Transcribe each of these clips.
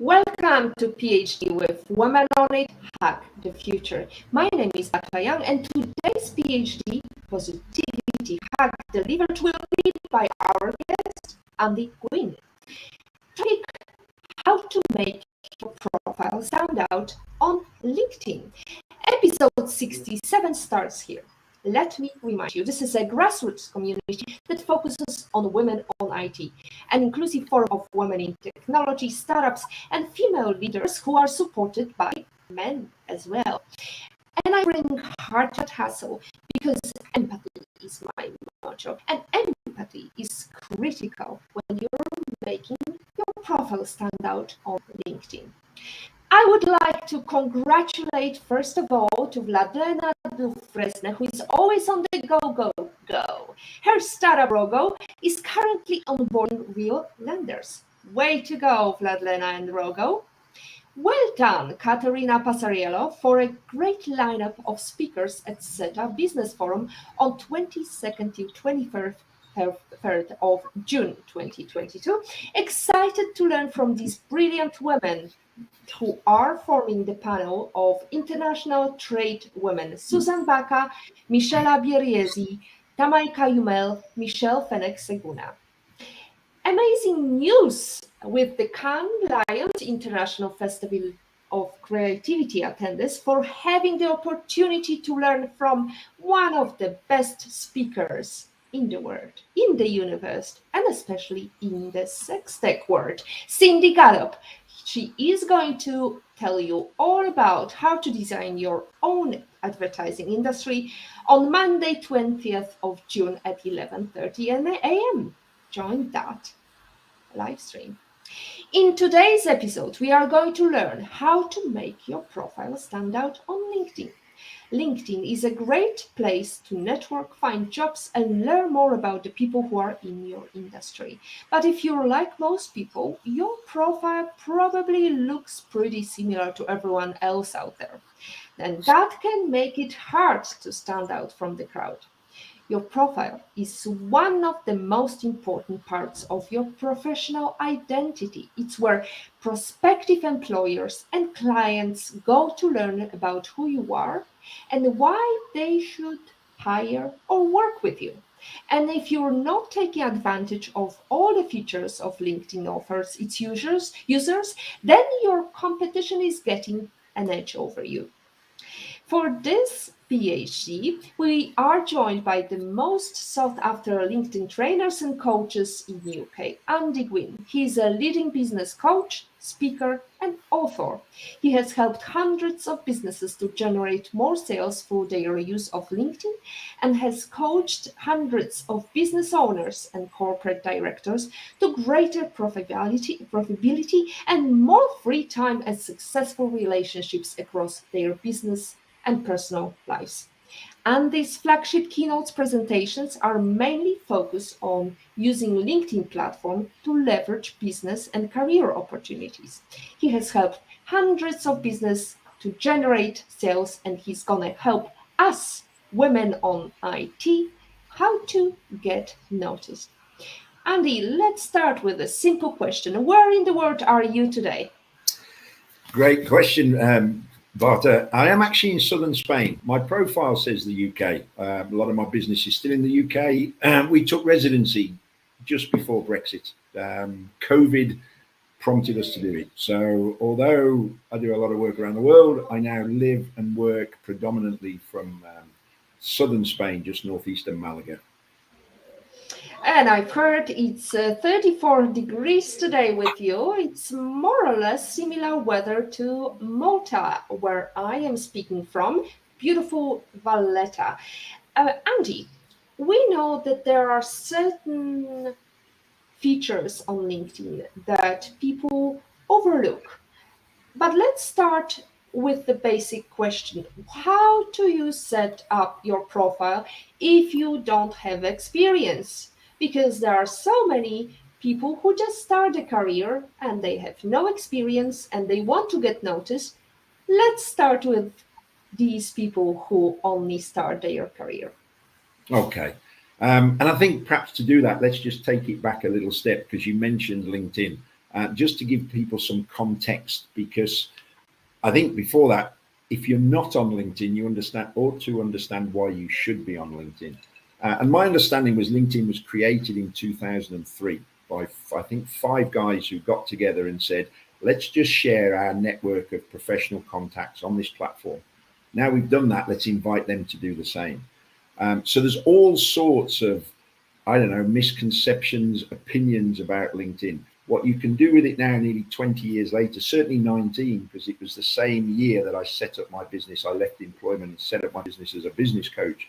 Welcome to PhD with Women on It, Hack the Future. My name is Beata, and today's PhD Positivity Hack delivered will be by our guest, Gwynn. Topic: how to make your profile stand out on LinkedIn. Episode 67 starts here. Let me remind you, this is a grassroots community that focuses on women on IT, an inclusive forum of women in technology, startups, and female leaders who are supported by men as well. And I bring heart at hustle because empathy is my motto, and empathy is critical when you're making your profile stand out on LinkedIn. I would like to congratulate, first of all, to Vladlena Dufresne, who is always on the go. Her startup Rogo is currently onboarding real lenders. Way to go, Vladlena and Rogo. Well done, Katerina Passariello, for a great lineup of speakers at SETA Business Forum on 22nd to 23rd of June 2022. Excited to learn from these brilliant women who are forming the panel of international trade women: Susan Baca, Michela Bieriezi, Tamaika Jumel, Michelle Fenech-Seguna. Amazing news with the Cannes Lions International Festival of Creativity attendance for having the opportunity to learn from one of the best speakers in the world, in the universe, and especially in the sex tech world, Cindy Gallop. She is going to tell you all about how to design your own advertising industry on Monday, 20th of June at 11:30 a.m. Join that live stream. In today's episode, we are going to learn how to make your profile stand out on LinkedIn. LinkedIn is a great place to network, find jobs, and learn more about the people who are in your industry. But if you're like most people, your profile probably looks pretty similar to everyone else out there. And that can make it hard to stand out from the crowd. Your profile is one of the most important parts of your professional identity. It's where prospective employers and clients go to learn about who you are and why they should hire or work with you. And if you're not taking advantage of all the features of LinkedIn offers its users, then your competition is getting an edge over you. For this PhD, we are joined by the most sought after LinkedIn trainers and coaches in the UK, Gwynn. He is a leading business coach, speaker, and author. He has helped hundreds of businesses to generate more sales through their use of LinkedIn and has coached hundreds of business owners and corporate directors to greater profitability and more free time and successful relationships across their business and personal lives. And these flagship keynote presentations are mainly focused on using LinkedIn platform to leverage business and career opportunities. He has helped hundreds of businesses to generate sales, and he's gonna help us women on IT how to get noticed. Andy, let's start with a simple question. Where in the world are you today? Great question, Beata. I am actually in southern Spain. My profile says the UK. A lot of my business is still in the UK. We took residency just before Brexit. COVID prompted us to do it. So although I do a lot of work around the world, I now live and work predominantly from southern Spain, just northeastern Malaga. And I've heard it's 34 degrees today with you. It's more or less similar weather to Malta, where I am speaking from, beautiful Valletta. Andy, we know that there are certain features on LinkedIn that people overlook. But let's start with the basic question. How do you set up your profile if you don't have experience? Because there are so many people who just start a career and they have no experience and they want to get noticed. Let's start with these people who only start their career. Okay. And I think perhaps to do that, let's just take it back a little step, because you mentioned LinkedIn. just to give people some context, because I think before that, if you're not on LinkedIn, you ought to understand why you should be on LinkedIn. And my understanding was LinkedIn was created in 2003 by, I think, 5 guys who got together and said, let's just share our network of professional contacts on this platform. Now we've done that, let's invite them to do the same. So there's all sorts of, I don't know, misconceptions, opinions about LinkedIn. What you can do with it now, nearly 20 years later, certainly 19, because it was the same year that I set up my business. I left employment and set up my business as a business coach.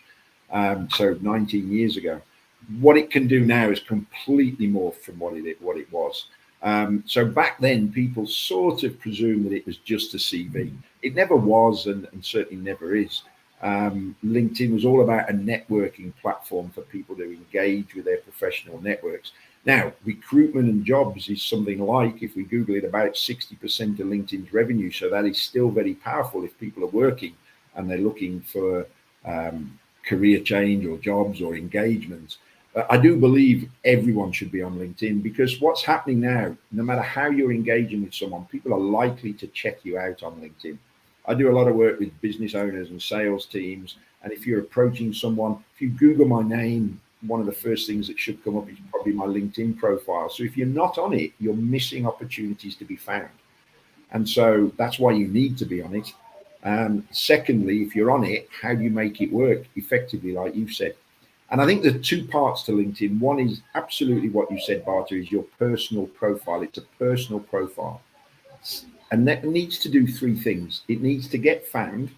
So 19 years ago. What it can do now is completely morphed from what it was. So back then, people sort of presumed that it was just a CV. It never was, and certainly never is. LinkedIn was all about a networking platform for people to engage with their professional networks. Now, recruitment and jobs is something like, if we Google it, about 60% of LinkedIn's revenue. So that is still very powerful if people are working and they're looking for career change or jobs or engagement. I do believe everyone should be on LinkedIn, because what's happening now, no matter how you're engaging with someone, people are likely to check you out on LinkedIn. I do a lot of work with business owners and sales teams. And if you're approaching someone, if you Google my name, one of the first things that should come up is probably my LinkedIn profile. So if you're not on it, you're missing opportunities to be found. And so that's why you need to be on it. Secondly, if you're on it, how do you make it work effectively, like you've said? And I think there are 2 parts to LinkedIn. One is absolutely what you said, Beata, is your personal profile. It's a personal profile. And that needs to do 3 things. It needs to get found.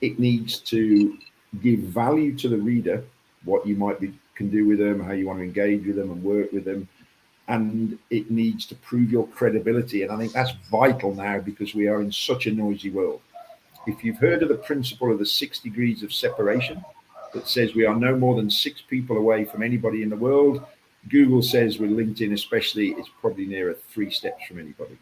It needs to give value to the reader, what you can do with them, how you want to engage with them and work with them. And it needs to prove your credibility. And I think that's vital now, because we are in such a noisy world. If you've heard of the principle of the 6 degrees of separation, that says we are no more than 6 people away from anybody in the world, Google says with LinkedIn especially, it's probably nearer 3 steps from anybody.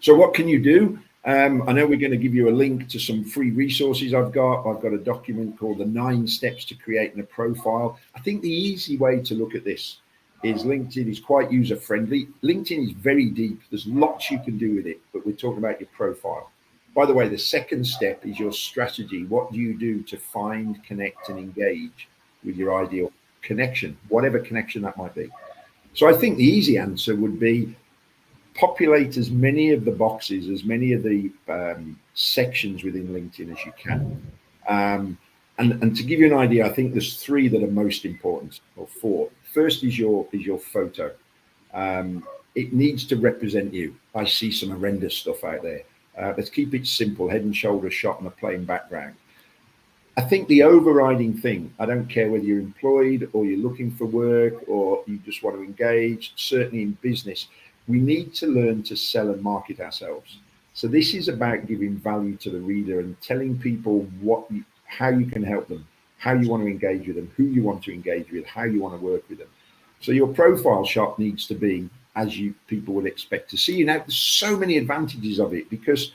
So what can you do? I know we're going to give you a link to some free resources I've got. I've got a document called the 9 steps to creating a profile. I think the easy way to look at this is LinkedIn is quite user friendly. LinkedIn is very deep. There's lots you can do with it, but we're talking about your profile. By the way, the second step is your strategy. What do you do to find, connect, and engage with your ideal connection, whatever connection that might be? So I think the easy answer would be populate as many of the boxes, as many of the sections within LinkedIn as you can. And to give you an idea, I think there's 3 that are most important, or 4. First is your photo. It needs to represent you. I see some horrendous stuff out there. Let's keep it simple, head and shoulders shot on a plain background. I think the overriding thing, I don't care whether you're employed or you're looking for work or you just want to engage, certainly in business, we need to learn to sell and market ourselves. So this is about giving value to the reader and telling people how you can help them, how you want to engage with them, who you want to engage with, how you want to work with them. So your profile shot needs to be as people will expect to see you. Now, there's so many advantages of it, because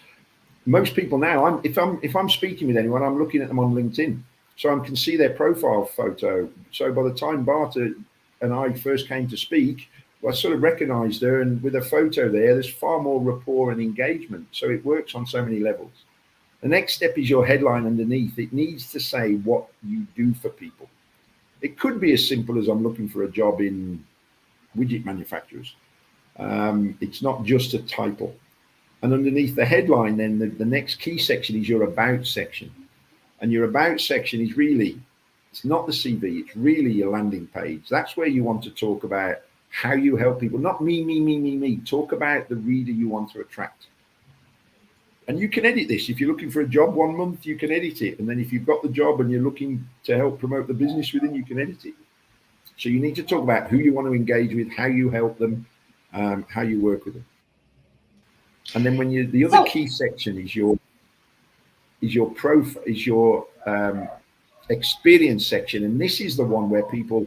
most people now, if I'm speaking with anyone, I'm looking at them on LinkedIn, so I can see their profile photo. So by the time Beata and I first came to speak, I sort of recognized her, and with a photo there's far more rapport and engagement. So it works on so many levels. The next step is your headline underneath. It needs to say what you do for people. It could be as simple as I'm looking for a job in widget manufacturers. It's not just a title. And underneath the headline, then the next key section is your about section. And your about section is really, it's not the CV, it's really your landing page. That's where you want to talk about how you help people, not me. Talk about the reader you want to attract. And you can edit this. If you're looking for a job 1 month, you can edit it. And then if you've got the job and you're looking to help promote the business within, you can edit it. So you need to talk about who you want to engage with, how you help them, how you work with them. And then the other key section is your experience section. And this is the one where people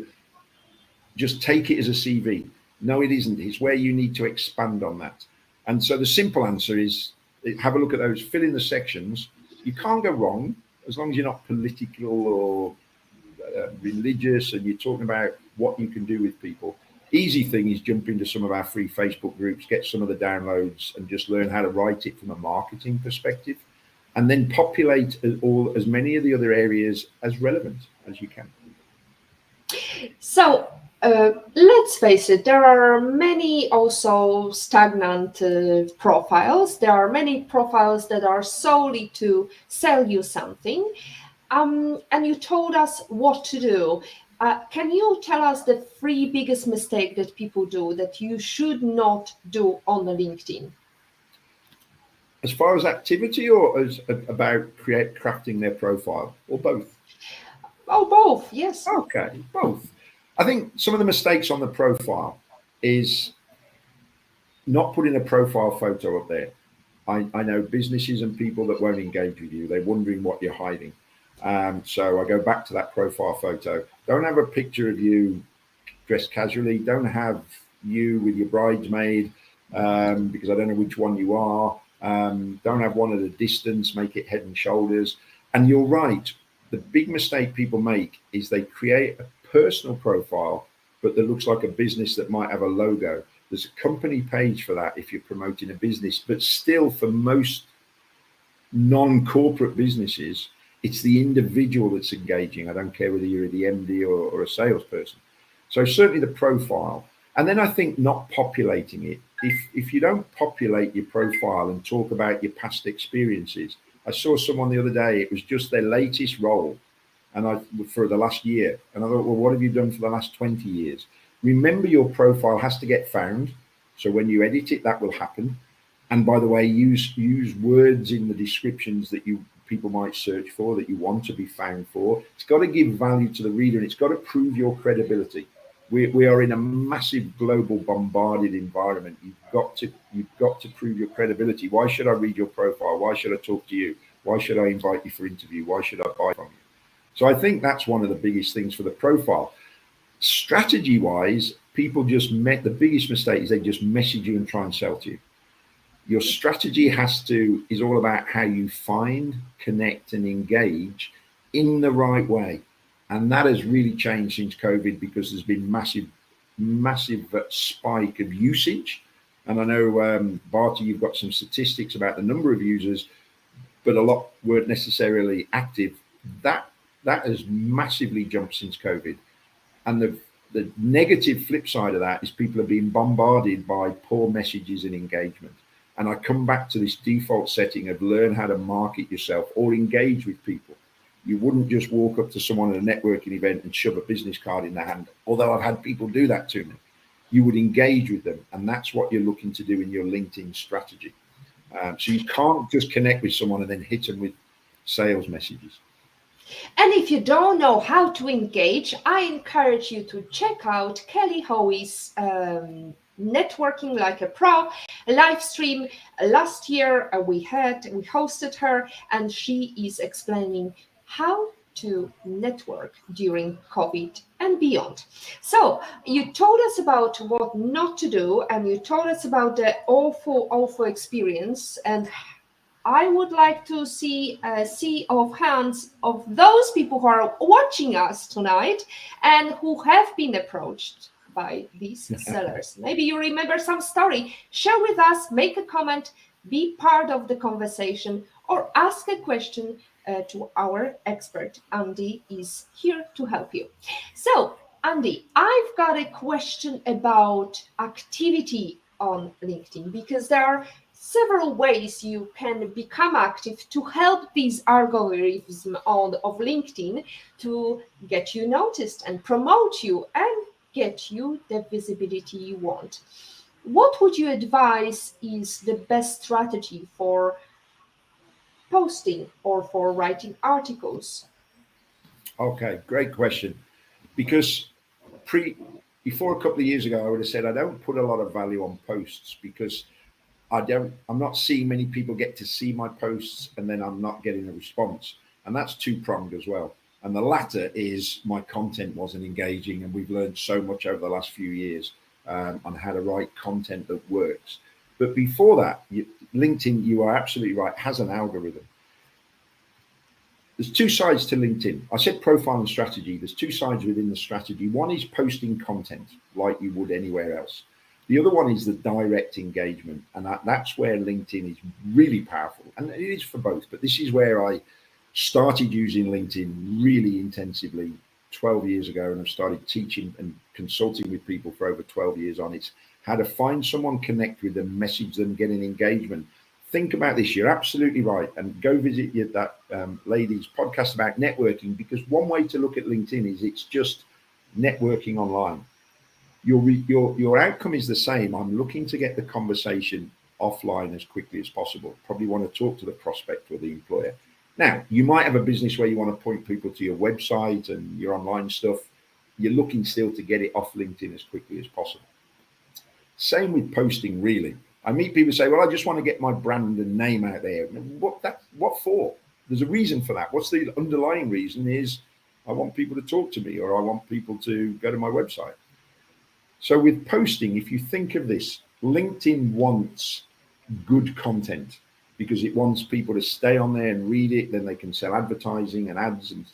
just take it as a CV. No, it isn't. It's where you need to expand on that. And so the simple answer is, have a look at those, fill in the sections. You can't go wrong as long as you're not political or religious and you're talking about what you can do with people. Easy thing is jump into some of our free Facebook groups, get some of the downloads, and just learn how to write it from a marketing perspective, and then populate as many of the other areas as relevant as you can. So let's face it, there are many also stagnant profiles. There are many profiles that are solely to sell you something. And you told us what to do. Can you tell us the three biggest mistakes that people do that you should not do on LinkedIn? As far as activity, or as about crafting their profile, or both? Oh, both, yes. Okay, both. I think some of the mistakes on the profile is not putting a profile photo up there. I know businesses and people that won't engage with you. They're wondering what you're hiding. So I go back to that profile photo. Don't have a picture of you dressed casually. Don't have you with your bridesmaid, because I don't know which one you are. Don't have one at a distance. Make it head and shoulders. And you're right. The big mistake people make is they create a personal profile, but that looks like a business that might have a logo. There's a company page for that if you're promoting a business, but still, for most non-corporate businesses, it's the individual that's engaging. I don't care whether you're the MD or a salesperson. So certainly the profile. And then I think not populating it. If you don't populate your profile and talk about your past experiences, I saw someone the other day, it was just their latest role, and for the last year. And I thought, well, what have you done for the last 20 years? Remember, your profile has to get found. So when you edit it, that will happen. And by the way, use words in the descriptions that people might search for, that you want to be found for. It's got to give value to the reader, and it's got to prove your credibility. We are in a massive global bombarded environment. You've got to prove your credibility. Why should I read your profile? Why should I talk to you? Why should I invite you for interview? Why should I buy from you? So I think that's one of the biggest things for the profile. Strategy wise, people just the biggest mistake is they just message you and try and sell to you. Your strategy is all about how you find, connect, and engage in the right way. And that has really changed since COVID, because there's been massive spike of usage. And I know, Beata, you've got some statistics about the number of users, but a lot weren't necessarily active. That has massively jumped since COVID. And the negative flip side of that is people are being bombarded by poor messages and engagement. And I come back to this default setting of learn how to market yourself or engage with people. You wouldn't just walk up to someone at a networking event and shove a business card in their hand, although I've had people do that to me. You would engage with them, and that's what you're looking to do in your LinkedIn strategy. So you can't just connect with someone and then hit them with sales messages. And if you don't know how to engage, I encourage you to check out Kelly Howie's Networking Like a Pro live stream. Last year we hosted her, and she is explaining how to network during COVID and beyond. So you told us about what not to do, and you told us about the awful experience, and I would like to see a sea of hands of those people who are watching us tonight and who have been approached by these sellers. Maybe you remember some story. Share with us, make a comment, be part of the conversation, or ask a question to our expert. Andy is here to help you. So, Andy, I've got a question about activity on LinkedIn, because there are several ways you can become active to help these algorithms of LinkedIn to get you noticed and promote you and get you the visibility you want. What would you advise is the best strategy for posting or for writing articles? Okay, great question. Because before a couple of years ago, I would have said I don't put a lot of value on posts, because I'm not seeing many people get to see my posts, and then I'm not getting a response. And that's two-pronged as well. And the latter is my content wasn't engaging, and we've learned so much over the last few years on how to write content that works. But before that, LinkedIn, you are absolutely right, has an algorithm. there's two sides to LinkedIn. I said profile and strategy. There's two sides within the strategy. One is posting content like you would anywhere else. The other one is the direct engagement. And that's where LinkedIn is really powerful. And it is for both. But this is where I started using LinkedIn really intensively 12 years ago. And I've started teaching and consulting with people for over 12 years on it. How to find someone, connect with them, message them, get an engagement. Think about this. You're absolutely right. And go visit that lady's podcast about networking, because one way to look at LinkedIn is it's just networking online. Your outcome is the same. I'm looking to get the conversation offline as quickly as possible. Probably want to talk to the prospect or the employer. Now, you might have a business where you want to point people to your website and your online stuff. You're looking still to get it off LinkedIn as quickly as possible. Same with posting, really. I meet people say, well, I just want to get my brand and name out there. What for? There's a reason for that. What's the underlying reason? Is I want people to talk to me, or I want people to go to my website. So with posting, if you think of this, LinkedIn wants good content because it wants people to stay on there and read it. Then they can sell advertising and ads, and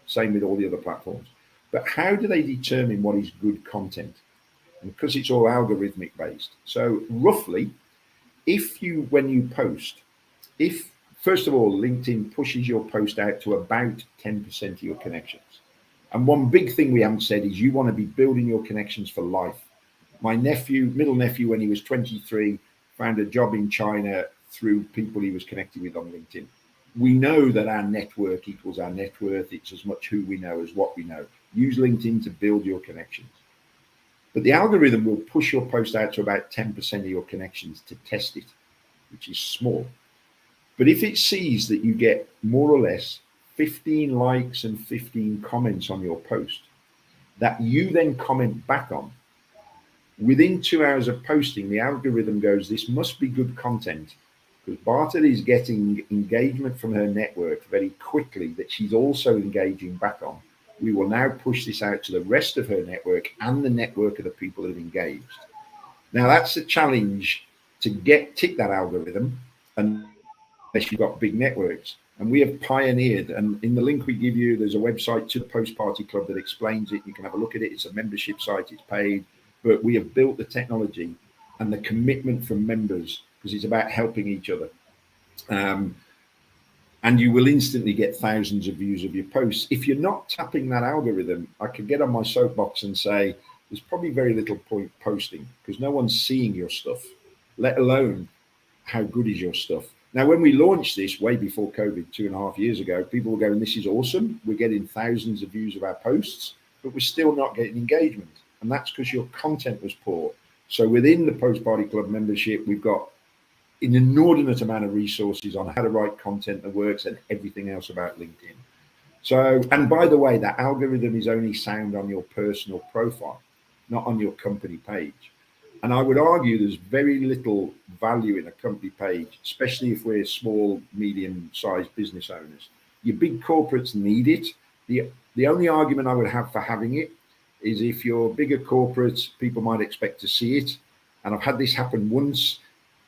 same with all the other platforms. But how do they determine what is good content? Because it's all algorithmic based. So roughly, when you post, if first of all, LinkedIn pushes your post out to about 10% of your connections. And one big thing we haven't said is you want to be building your connections for life. My middle nephew, when he was 23, found a job in China through people he was connected with on LinkedIn. We know that our network equals our net worth. It's as much who we know as what we know. Use LinkedIn to build your connections. But the algorithm will push your post out to about 10% of your connections to test it, which is small. But if it sees that you get more or less 15 likes and 15 comments on your post that you then comment back on, within 2 hours of posting, the algorithm goes, this must be good content, because Beata is getting engagement from her network very quickly that she's also engaging back on. We will now push this out to the rest of her network and the network of the people that have engaged. Now that's a challenge to tick that algorithm, unless you've got big networks. And we have pioneered, and in the link we give you, there's a website to the Post Party Club that explains it. You can have a look at it. It's a membership site, it's paid, but we have built the technology and the commitment from members, because it's about helping each other. And you will instantly get thousands of views of your posts. If you're not tapping that algorithm, I could get on my soapbox and say, there's probably very little point posting, because no one's seeing your stuff, let alone how good is your stuff. Now, when we launched this way before COVID, 2.5 years ago, people were going, this is awesome. We're getting thousands of views of our posts, but we're still not getting engagement. And that's because your content was poor. So within the Post Party Club membership, we've got an inordinate amount of resources on how to write content that works and everything else about LinkedIn. So, and by the way, that algorithm is only sound on your personal profile, not on your company page. And I would argue there's very little value in a company page, especially if we're small, medium-sized business owners. Your big corporates need it. The only argument I would have for having it is if you're bigger corporates, people might expect to see it. And I've had this happen once.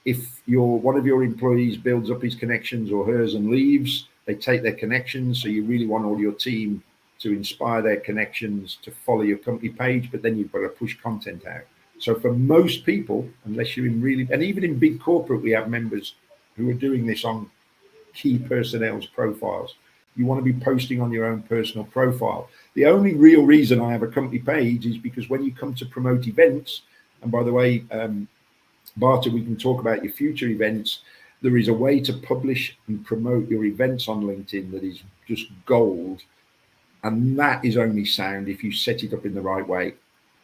If one of your employees builds up his connections or hers and leaves, they take their connections. So you really want all your team to inspire their connections to follow your company page, but then you've got to push content out. So for most people, unless you're and even in big corporate, we have members who are doing this on key personnel's profiles. You want to be posting on your own personal profile. The only real reason I have a company page is because when you come to promote events, and by the way, Beata, we can talk about your future events. There is a way to publish and promote your events on LinkedIn that is just gold. And that is only sound if you set it up in the right way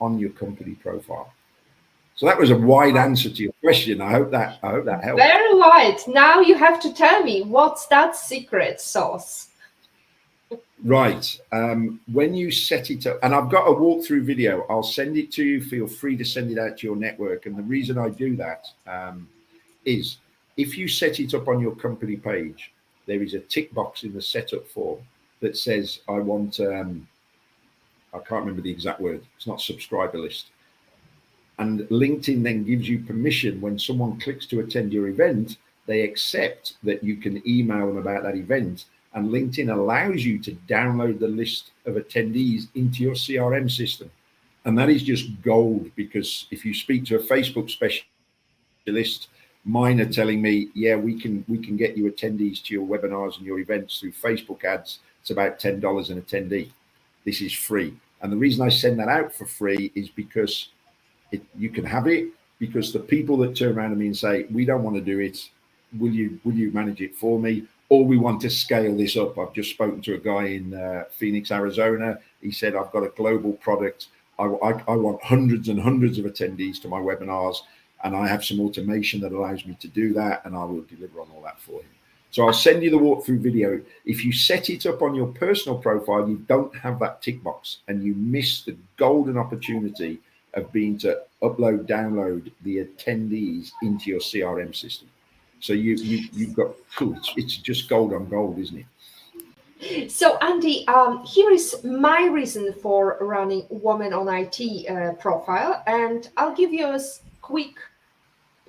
on your company profile. So that was a wide answer to your question. I hope that helped. Very wide. Now you have to tell me, what's that secret sauce? Right. When you set it up, and I've got a walkthrough video, I'll send it to you. Feel free to send it out to your network. And the reason I do that is if you set it up on your company page, there is a tick box in the setup form that says, I want, I can't remember the exact word. It's not subscriber list. And LinkedIn then gives you permission when someone clicks to attend your event, they accept that you can email them about that event. And LinkedIn allows you to download the list of attendees into your CRM system. And that is just gold, because if you speak to a Facebook specialist, mine are telling me, yeah, we can get you attendees to your webinars and your events through Facebook ads. It's about $10 an attendee. This is free. And the reason I send that out for free is because you can have it, because the people that turn around to me and say, we don't want to do it, will you manage it for me? Or we want to scale this up. I've just spoken to a guy in Phoenix, Arizona. He said, I've got a global product. I want hundreds and hundreds of attendees to my webinars, and I have some automation that allows me to do that, and I will deliver on all that for him. So I'll send you the walkthrough video. If you set it up on your personal profile, you don't have that tick box, and you miss the golden opportunity of being to upload, download the attendees into your CRM system. So you've got, cool, it's just gold on gold, isn't it? So Andy, here is my reason for running Women on IT profile, and I'll give you a quick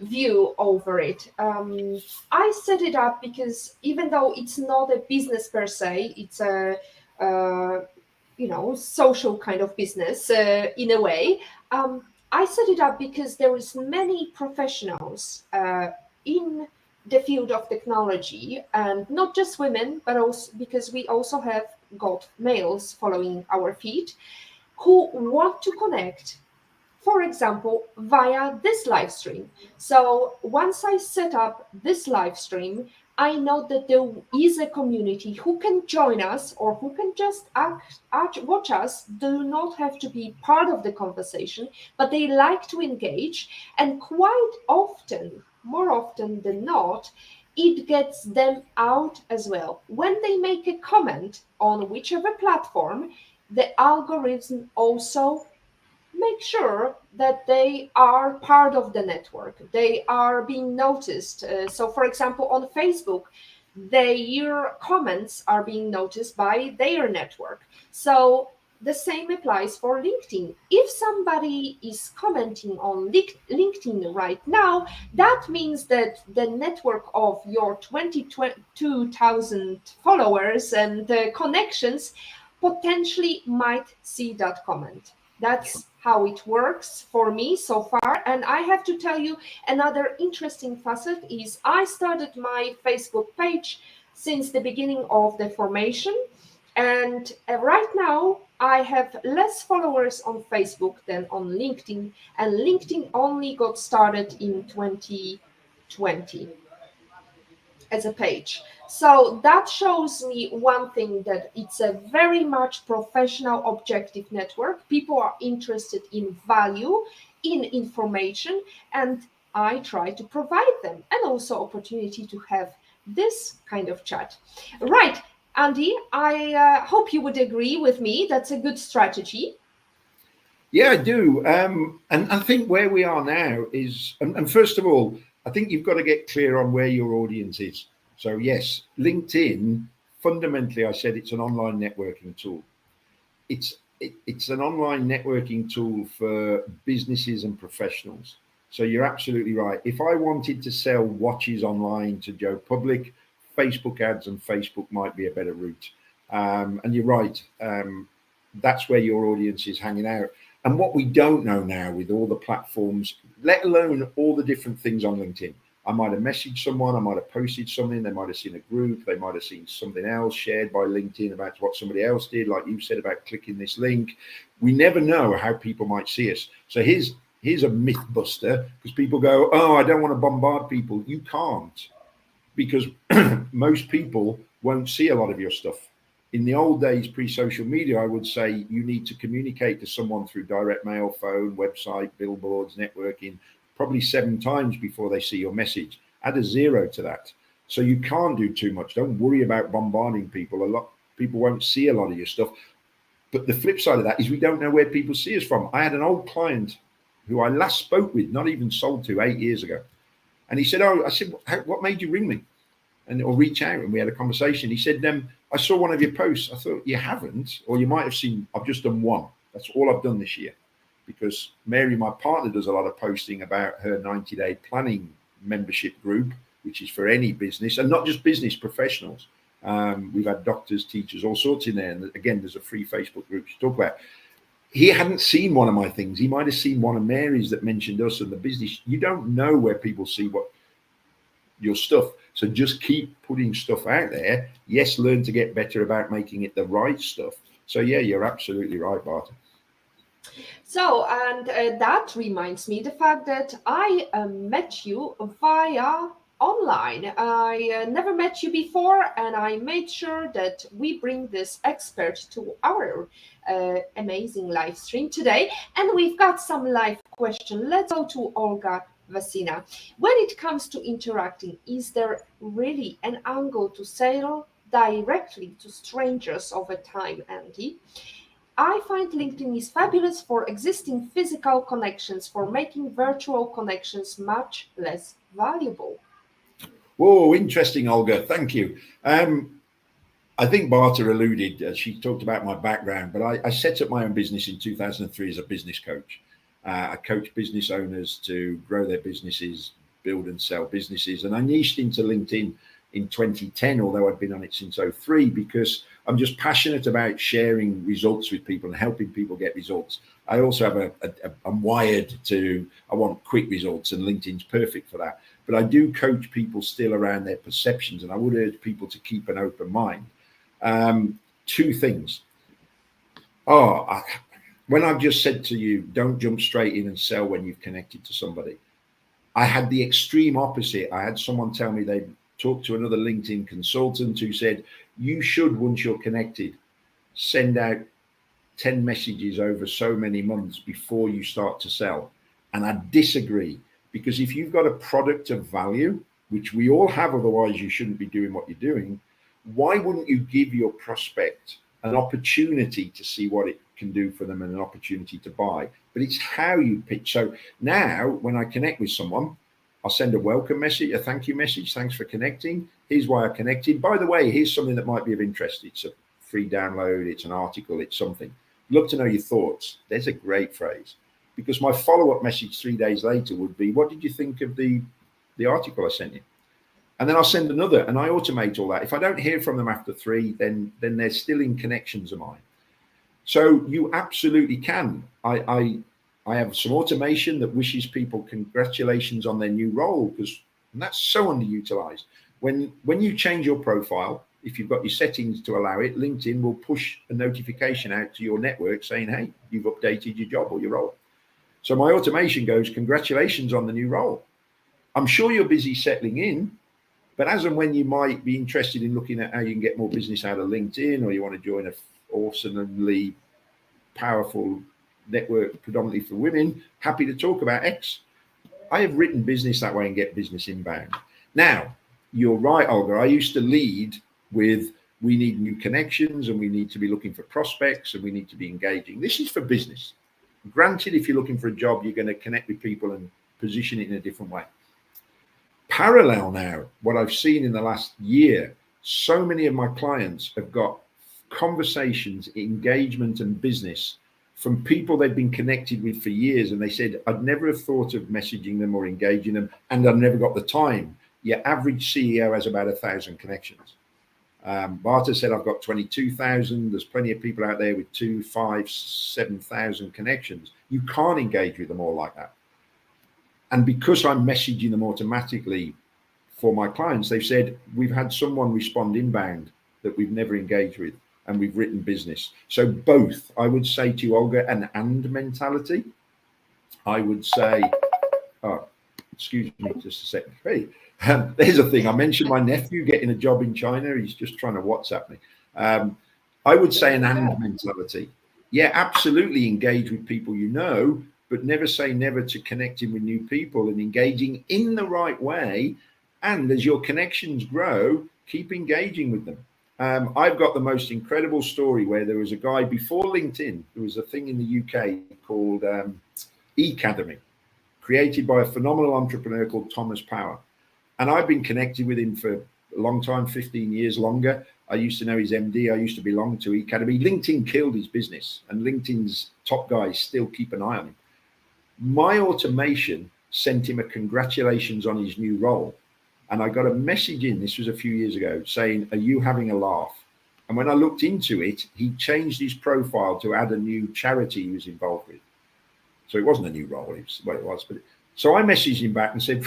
view over it. I set it up because even though it's not a business per se, it's a social kind of business in a way. I set it up because there is many professionals in the field of technology, and not just women, but also because we also have got males following our feed who want to connect, for example, via this live stream. So once I set up this live stream, I know that there is a community who can join us or who can just watch us, do not have to be part of the conversation, but they like to engage. And quite often, more often than not, it gets them out as well. When they make a comment on whichever platform, the algorithm also make sure that they are part of the network. They are being noticed. So, for example, on Facebook, their comments are being noticed by their network. So the same applies for LinkedIn. If somebody is commenting on LinkedIn right now, that means that the network of your 22,000 followers and connections potentially might see that comment. That's how it works for me so far. And I have to tell you, another interesting facet is I started my Facebook page since the beginning of the formation. And right now, I have less followers on Facebook than on LinkedIn. And LinkedIn only got started in 2020 as a page. So that shows me one thing, that it's a very much professional objective network. People are interested in value, in information, and I try to provide them, and also opportunity to have this kind of chat. Right, Andy, I hope you would agree with me. That's a good strategy. Yeah, I do. And I think where we are now is, and first of all, I think you've got to get clear on where your audience is. So yes, LinkedIn, fundamentally, I said it's an online networking tool. It's an online networking tool for businesses and professionals. So you're absolutely right. If I wanted to sell watches online to Joe Public, Facebook ads and Facebook might be a better route. And you're right. That's where your audience is hanging out. And what we don't know now with all the platforms, let alone all the different things on LinkedIn, I might have messaged someone, I might have posted something, they might have seen a group, they might have seen something else shared by LinkedIn about what somebody else did, like you said about clicking this link. We never know how people might see us. So here's a myth buster, because people go, oh, I don't want to bombard people. You can't, because most people won't see a lot of your stuff. In the old days, pre-social media, I would say you need to communicate to someone through direct mail, phone, website, billboards, networking, probably 7 times before they see your message. Add a 0 to that. So you can't do too much. Don't worry about bombarding people. A lot people won't see a lot of your stuff. But the flip side of that is we don't know where people see us from. I had an old client who I last spoke with, not even sold to, 8 years ago. And he said, oh, I said, what made you ring me? Or reach out, and we had a conversation. He said, I saw one of your posts. I thought, you haven't, or you might have seen, I've just done one. That's all I've done this year. Because Mary, my partner, does a lot of posting about her 90-day planning membership group, which is for any business, and not just business professionals. We've had doctors, teachers, all sorts in there. And again, there's a free Facebook group to talk about. He hadn't seen one of my things. He might have seen one of Mary's that mentioned us and the business. You don't know where people see what your stuff. So just keep putting stuff out there. Yes, learn to get better about making it the right stuff. So yeah, you're absolutely right, Beata. So, and that reminds me the fact that I met you via online. I never met you before, and I made sure that we bring this expert to our amazing live stream today. And we've got some live question. Let's go to Olga Vasina. When it comes to interacting, is there really an angle to sell directly to strangers over time, Andy? I find LinkedIn is fabulous for existing physical connections, for making virtual connections much less valuable. Whoa, interesting, Olga. Thank you. I think Beata alluded, she talked about my background, but I set up my own business in 2003 as a business coach. I coach business owners to grow their businesses, build and sell businesses. And I niched into LinkedIn in 2010, although I've been on it since '03, because I'm just passionate about sharing results with people and helping people get results. I also have I'm wired to, I want quick results, and LinkedIn's perfect for that. But I do coach people still around their perceptions, and I would urge people to keep an open mind. Two things. When I've just said to you, don't jump straight in and sell when you've connected to somebody, I had the extreme opposite. I had someone tell me they talked to another LinkedIn consultant who said, you should, once you're connected, send out 10 messages over so many months before you start to sell. And I disagree, because if you've got a product of value, which we all have, otherwise you shouldn't be doing what you're doing, why wouldn't you give your prospect an opportunity to see what it can do for them and an opportunity to buy? But it's how you pitch. So now when I connect with someone, I'll send a welcome message, a thank you message. Thanks for connecting. Here's why I connected. By the way, here's something that might be of interest. It's a free download. It's an article. It's something. Love to know your thoughts. There's a great phrase, because my follow-up message 3 days later would be, what did you think of the article I sent you? And then I'll send another, and I automate all that. If I don't hear from them after 3, then they're still in connections of mine. So you absolutely can. I have some automation that wishes people congratulations on their new role, because that's so underutilized. When you change your profile, if you've got your settings to allow it, LinkedIn will push a notification out to your network saying, hey, you've updated your job or your role. So my automation goes, congratulations on the new role. I'm sure you're busy settling in, but as and when you might be interested in looking at how you can get more business out of LinkedIn, or you want to join an awesomely powerful network predominantly for women, happy to talk about X. I have written business that way and get business inbound. Now, you're right, Olga. I used to lead with, we need new connections and we need to be looking for prospects and we need to be engaging. This is for business. Granted, if you're looking for a job, you're going to connect with people and position it in a different way. Parallel now, what I've seen in the last year, so many of my clients have got conversations, engagement and business from people they've been connected with for years. And they said, I'd never have thought of messaging them or engaging them, and I've never got the time. Your average CEO has about 1,000 connections. Beata said, I've got 22,000. There's plenty of people out there with 2, 5, 7,000 connections. You can't engage with them all like that. And because I'm messaging them automatically for my clients, they've said, we've had someone respond inbound that we've never engaged with, and we've written business. So both, I would say to you, Olga, an and mentality. I would say, excuse me, just a second. Hey, there's a thing. I mentioned my nephew getting a job in China. He's just trying to WhatsApp me. I would say an and mentality. Yeah, absolutely engage with people you know, but never say never to connecting with new people and engaging in the right way. And as your connections grow, keep engaging with them. I've got the most incredible story where there was a guy before LinkedIn. There was a thing in the UK called Academy, created by a phenomenal entrepreneur called Thomas Power. And I've been connected with him for a long time, 15 years longer. I used to know his MD. I used to belong to Academy. LinkedIn killed his business, and LinkedIn's top guys still keep an eye on him. My automation sent him a congratulations on his new role. and I got a message in, this was a few years ago, saying, "Are you having a laugh?" And when I looked into it, he changed his profile to add a new charity he was involved with. So it wasn't a new role, it was what it was. But so I messaged him back and said,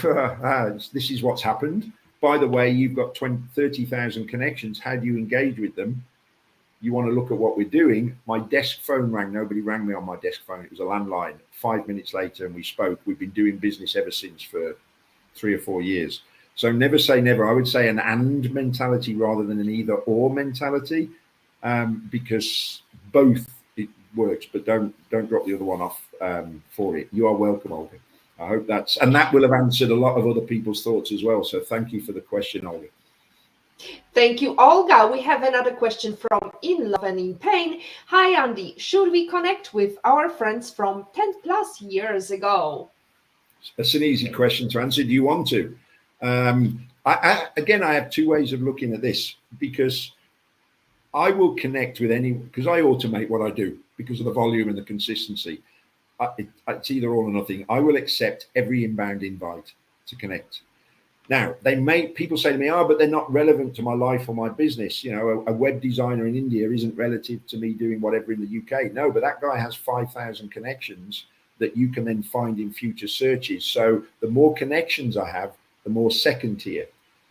"This is what's happened. By the way, you've got 30,000 connections. How do you engage with them? You want to look at what we're doing?" My desk phone rang. Nobody rang me on my desk phone. It was a landline. 5 minutes later, and we spoke. We've been doing business ever since for 3 or 4 years. So never say never. I would say an and mentality rather than an either or mentality, because both it works. But don't drop the other one off for it. You are welcome, Olga. I hope that will have answered a lot of other people's thoughts as well. So thank you for the question, Olga. Thank you, Olga. We have another question from In Love and in Pain. Hi, Andy. Should we connect with our friends from 10 plus years ago? That's an easy question to answer. Do you want to? Again, I have two ways of looking at this, because I will connect with anyone, because I automate what I do because of the volume and the consistency. It's either all or nothing. I will accept every inbound invite to connect. Now, people say to me, "Oh, but they're not relevant to my life or my business." You know, a web designer in India isn't relative to me doing whatever in the UK. No, but that guy has 5,000 connections that you can then find in future searches. So the more connections I have, the more second tier.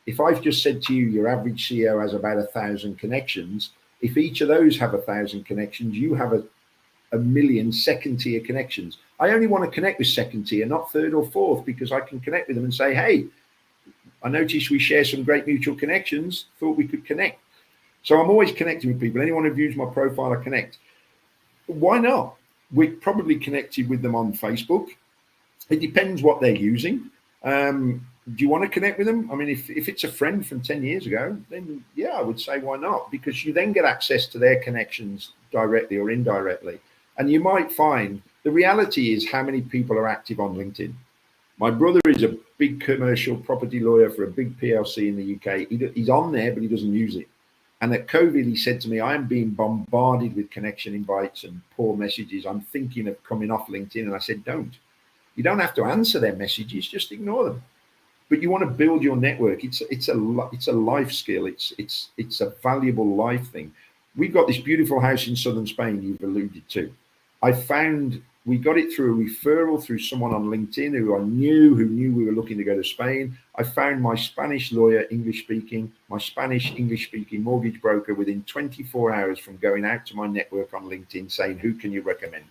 If I've just said to you, your average CEO has about 1,000 connections, if each of those have 1,000 connections, you have a million second tier connections. I only want to connect with second tier, not third or fourth, because I can connect with them and say, "Hey, I noticed we share some great mutual connections, thought we could connect." So I'm always connecting with people. Anyone who views my profile, I connect. Why not? We're probably connected with them on Facebook. It depends what they're using. Do you want to connect with them? I mean, if it's a friend from 10 years ago, then yeah, I would say why not? Because you then get access to their connections directly or indirectly. And you might find the reality is how many people are active on LinkedIn. My brother is a big commercial property lawyer for a big PLC in the UK. He's on there, but he doesn't use it. And at COVID, he said to me, "I am being bombarded with connection invites and poor messages. I'm thinking of coming off LinkedIn." And I said, "Don't. You don't have to answer their messages. Just ignore them." But you want to build your network. It's a life skill. It's a valuable life thing. We've got this beautiful house in southern Spain you've alluded to. We got it through a referral through someone on LinkedIn who knew we were looking to go to Spain. I found my Spanish lawyer, my Spanish English speaking mortgage broker within 24 hours from going out to my network on LinkedIn saying, "Who can you recommend?"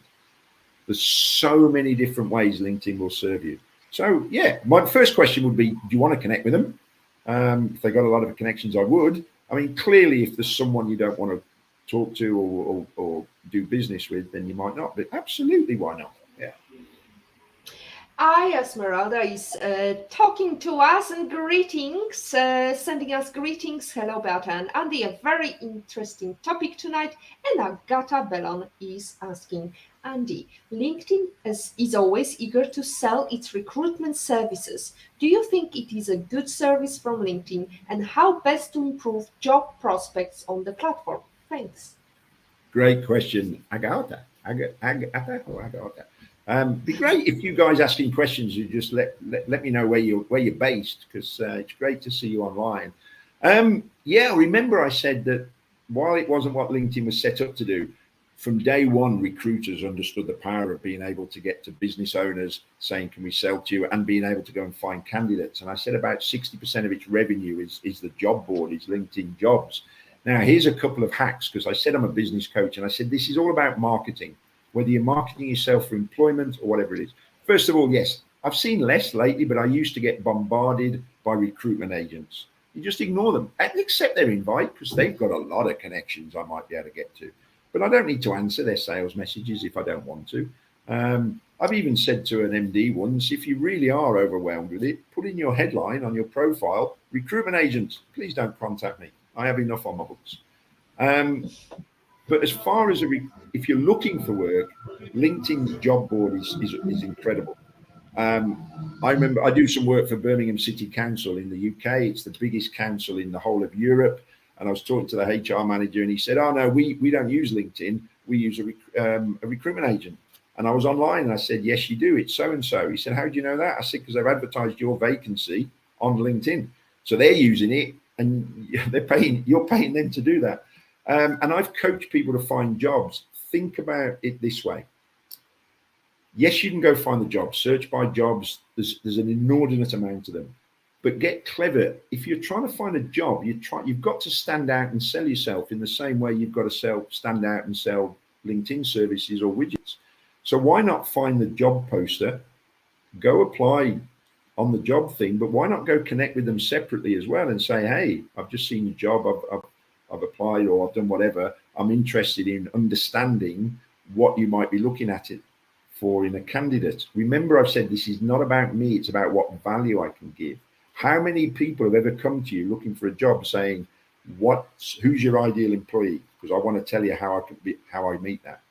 There's so many different ways LinkedIn will serve you. So yeah, my first question would be, do you want to connect with them? If they got a lot of connections, I would. I mean, clearly, if there's someone you don't want to talk to or do business with, then you might not. But absolutely, why not? Yeah. Esmeralda is talking to us and greetings, sending us greetings. Hello, Beata and Andy. A very interesting topic tonight. And Agata Bellon is asking, Andy, LinkedIn is always eager to sell its recruitment services. Do you think it is a good service from LinkedIn, and how best to improve job prospects on the platform? Thanks. Great question, Agata. Be great if you guys asking questions. You just let me know where you're based, because it's great to see you online. Yeah, remember I said that while it wasn't what LinkedIn was set up to do, from day one, recruiters understood the power of being able to get to business owners saying, "Can we sell to you?" and being able to go and find candidates. And I said about 60% of its revenue is the job board, is LinkedIn jobs. Now, here's a couple of hacks, because I said I'm a business coach, and I said this is all about marketing, whether you're marketing yourself for employment or whatever it is. First of all, yes, I've seen less lately, but I used to get bombarded by recruitment agents. You just ignore them and accept their invite, because they've got a lot of connections I might be able to get to. But I don't need to answer their sales messages if I don't want to. I've even said to an MD once, if you really are overwhelmed with it, put in your headline on your profile, "Recruitment agents, please don't contact me. I have enough on my books." But as far as if you're looking for work, LinkedIn's job board is incredible. I remember I do some work for Birmingham City Council in the UK. It's the biggest council in the whole of Europe. And I was talking to the HR manager, and he said, "Oh no, we don't use LinkedIn. We use a recruitment agent." And I was online, and I said, "Yes, you do. It's so and so." He said, "How do you know that?" I said, "Because they've advertised your vacancy on LinkedIn." So they're using it, and you're paying them to do that. And I've coached people to find jobs. Think about it this way. Yes, you can go find the job, search by jobs. There's an inordinate amount of them. But get clever. If you're trying to find a job, you've got to stand out and sell yourself in the same way you've got to stand out and sell LinkedIn services or widgets. So why not find the job poster, go apply on the job thing, but why not go connect with them separately as well and say, hey, I've just seen your job, I've applied, or I've done whatever. I'm interested in understanding what you might be looking at it for in a candidate. Remember, I've said this is not about me, it's about what value I can give. How many people have ever come to you looking for a job saying, who's your ideal employee? Because I want to tell you how I meet that.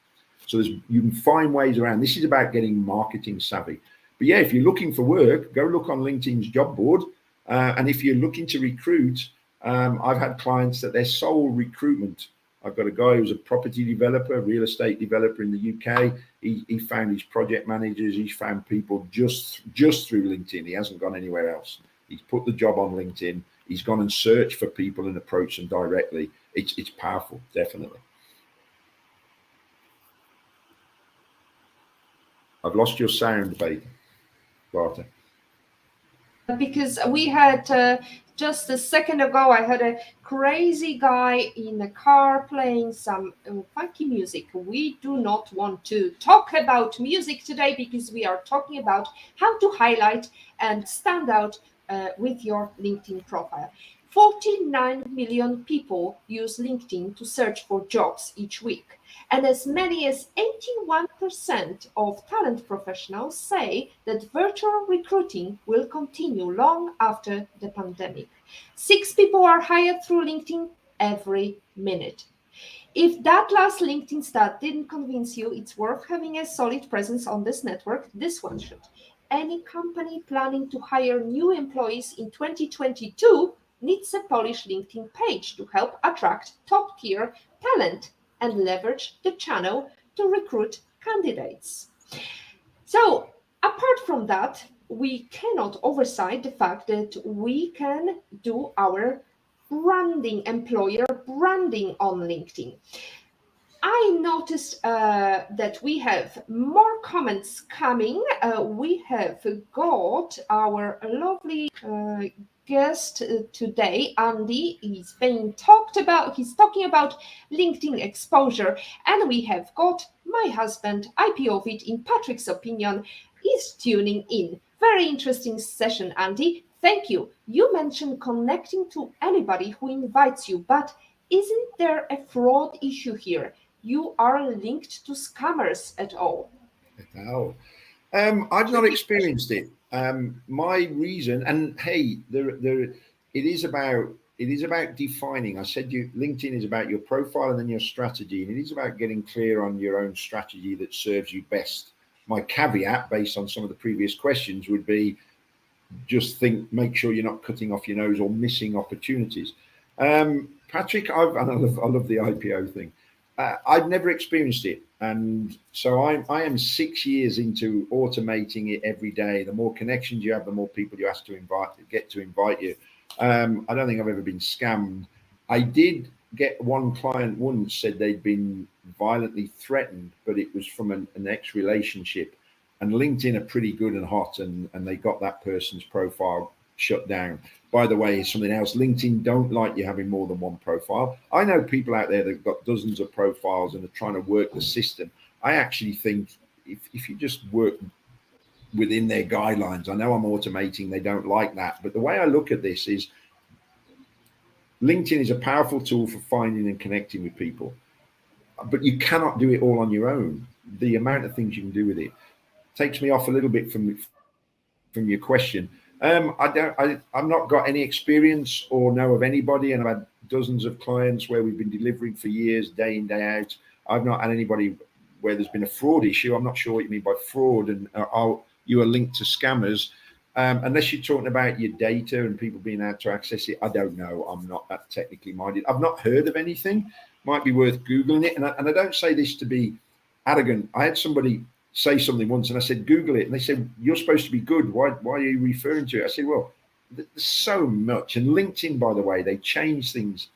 So you can find ways around. This is about getting marketing savvy. But yeah, if you're looking for work, go look on LinkedIn's job board. And if you're looking to recruit, I've had clients that their sole recruitment. I've got a guy who's a property developer, real estate developer in the UK. He found his project managers. He's found people just through LinkedIn. He hasn't gone anywhere else. He's put the job on LinkedIn. He's gone and searched for people and approached them directly. It's powerful, definitely. I've lost your sound, Beata. Because we had just a second ago, I had a crazy guy in the car playing some funky music. We do not want to talk about music today because we are talking about how to highlight and stand out with your LinkedIn profile. 49 million people use LinkedIn to search for jobs each week. And as many as 81% of talent professionals say that virtual recruiting will continue long after the pandemic. 6 people are hired through LinkedIn every minute. If that last LinkedIn stat didn't convince you, it's worth having a solid presence on this network. This one should. Any company planning to hire new employees in 2022 needs a polished LinkedIn page to help attract top-tier talent and leverage the channel to recruit candidates. So, apart from that, we cannot oversight the fact that we can do our branding, employer branding on LinkedIn. I noticed that we have more comments coming. We have got our lovely guest today, Andy. He's talking about LinkedIn exposure, and we have got my husband, IPOvid in Patrick's opinion, is tuning in. Very interesting session, Andy. Thank you. You mentioned connecting to anybody who invites you, but isn't there a fraud issue here? You are linked to scammers at all? No, I've not experienced it. My reason, and hey, it is about defining. I said LinkedIn is about your profile and then your strategy, and it is about getting clear on your own strategy that serves you best. My caveat, based on some of the previous questions, would be make sure you're not cutting off your nose or missing opportunities. Patrick, I love the IPO thing. I've never experienced it, and so I am 6 years into automating it every day. The more connections you have, the more people you ask to invite you. I don't think I've ever been scammed. I did get one client once said they'd been violently threatened, but it was from an ex-relationship, and LinkedIn are pretty good and hot, and they got that person's profile shut down. By the way, something else, LinkedIn don't like you having more than one profile. I know people out there that've got dozens of profiles and are trying to work the system. I actually think if you just work within their guidelines, I know I'm automating, they don't like that. But the way I look at this is LinkedIn is a powerful tool for finding and connecting with people, but you cannot do it all on your own. The amount of things you can do with it takes me off a little bit from your question. I've not got any experience or know of anybody, and I've had dozens of clients where we've been delivering for years, day in, day out. I've not had anybody where there's been a fraud issue. I'm not sure what you mean by fraud, and you are linked to scammers. Unless you're talking about your data and people being able to access it, I don't know. I'm not that technically minded. I've not heard of anything. Might be worth Googling it. And I don't say this to be arrogant. I had somebody say something once and I said, Google it. And they said, you're supposed to be good. Why are you referring to it? I said, well, there's so much. And LinkedIn, by the way, they change things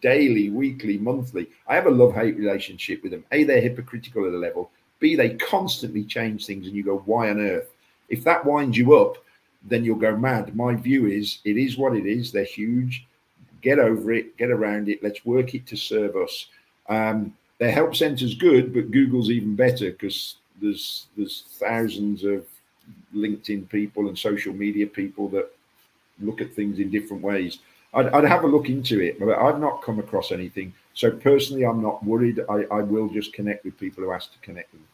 daily, weekly, monthly. I have a love-hate relationship with them. A, they're hypocritical at a level. B, they constantly change things and you go, why on earth? If that winds you up, then you'll go mad. My view is, it is what it is. They're huge. Get over it, get around it. Let's work it to serve us. Their help center's good, but Google's even better because there's thousands of LinkedIn people and social media people that look at things in different ways. I'd have a look into it, but I've not come across anything. So personally, I'm not worried. I will just connect with people who ask to connect with me.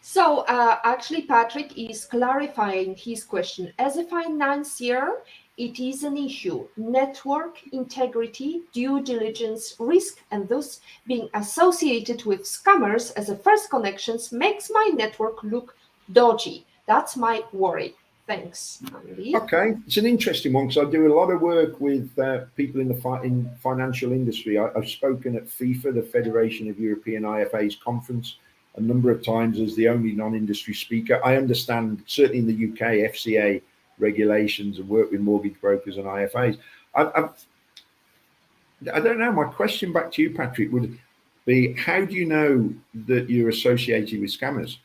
So actually, Patrick is clarifying his question. As a financier, it is an issue. Network integrity, due diligence, risk, and thus being associated with scammers as a first connections makes my network look dodgy. That's my worry. Thanks, Andy. Okay, it's an interesting one because I do a lot of work with people in the financial industry. I've spoken at FIFA, the Federation of European IFAs conference, a number of times as the only non-industry speaker. I understand, certainly in the UK, FCA regulations and work with mortgage brokers and IFAs. I don't know. My question back to you, Patrick, would be: how do you know that you're associated with scammers?